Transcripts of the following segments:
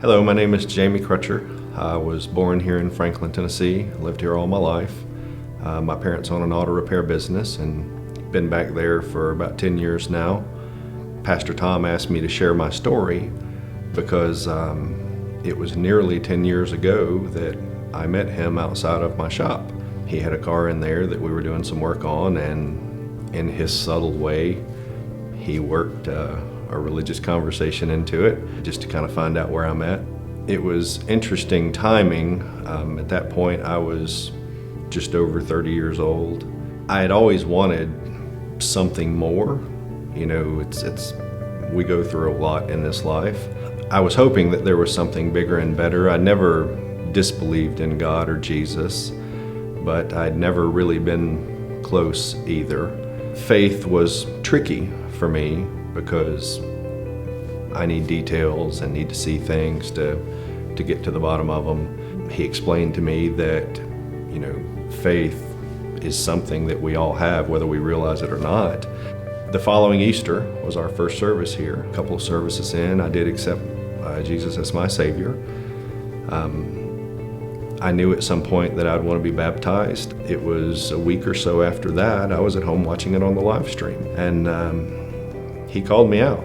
Hello, my name is Jamie Crutcher. I was born here in Franklin, Tennessee. Lived here all my life. My parents own an auto repair business and been back there for about 10 years now. Pastor Tom asked me to share my story because it was nearly 10 years ago that I met him outside of my shop. He had a car in there that we were doing some work on, and in his subtle way, he worked a religious conversation into it just to kind of find out where I'm at. It was interesting timing. At that point, I was just over 30 years old. I had always wanted something more. You know, we go through a lot in this life. I was hoping that there was something bigger and better. I never disbelieved in God or Jesus, but I'd never really been close either. Faith was tricky for me because I need details and need to see things to get to the bottom of them. He explained to me that, you know, faith is something that we all have, whether we realize it or not. The following Easter was our first service here. A couple of services in, I did accept Jesus as my Savior. I knew at some point that I'd want to be baptized. It was a week or so after that, I was at home watching it on the live stream, and he called me out.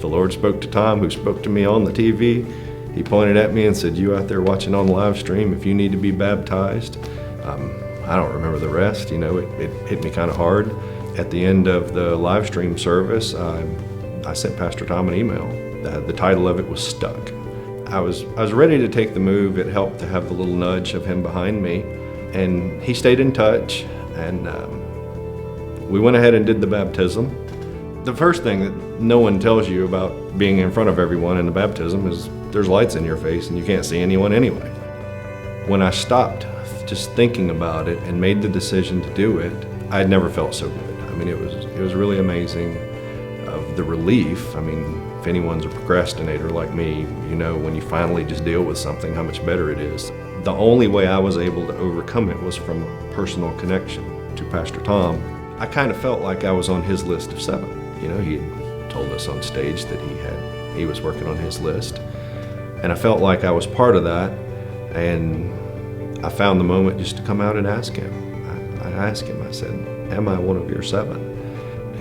The Lord spoke to Tom, who spoke to me on the TV. He pointed at me and said, "You out there watching on the live stream, if you need to be baptized." I don't remember the rest. You know, it hit me kind of hard. At the end of the live stream service, I sent Pastor Tom an email. The title of it was Stuck. I was ready to take the move. It helped to have the little nudge of him behind me, and he stayed in touch, and we went ahead and did the baptism. The first thing that no one tells you about being in front of everyone in the baptism is there's lights in your face and you can't see anyone anyway. When I stopped just thinking about it and made the decision to do it, I had never felt so good. I mean, it was really amazing, of the relief. I mean, if anyone's a procrastinator like me, you know when you finally just deal with something, how much better it is. The only way I was able to overcome it was from a personal connection to Pastor Tom. I kind of felt like I was on his list of 7. You know, he had told us on stage that he was working on his list, and I felt like I was part of that, and I found the moment just to come out and ask him. I asked him, I said, "Am I one of your 7?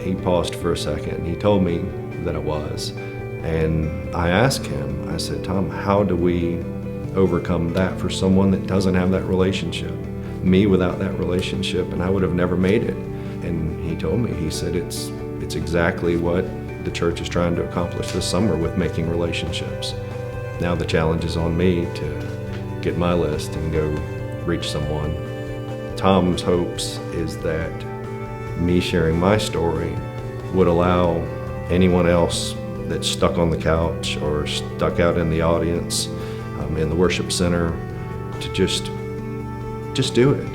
He paused for a second. He told me that I was, and I asked him, I said, "Tom, how do we overcome that for someone that doesn't have that relationship? Me without that relationship, and I would have never made it." And he told me, he said, it's exactly what the church is trying to accomplish this summer with making relationships. Now the challenge is on me to get my list and go reach someone. Tom's hopes is that me sharing my story would allow anyone else that's stuck on the couch or stuck out in the audience, in the worship center, to just do it.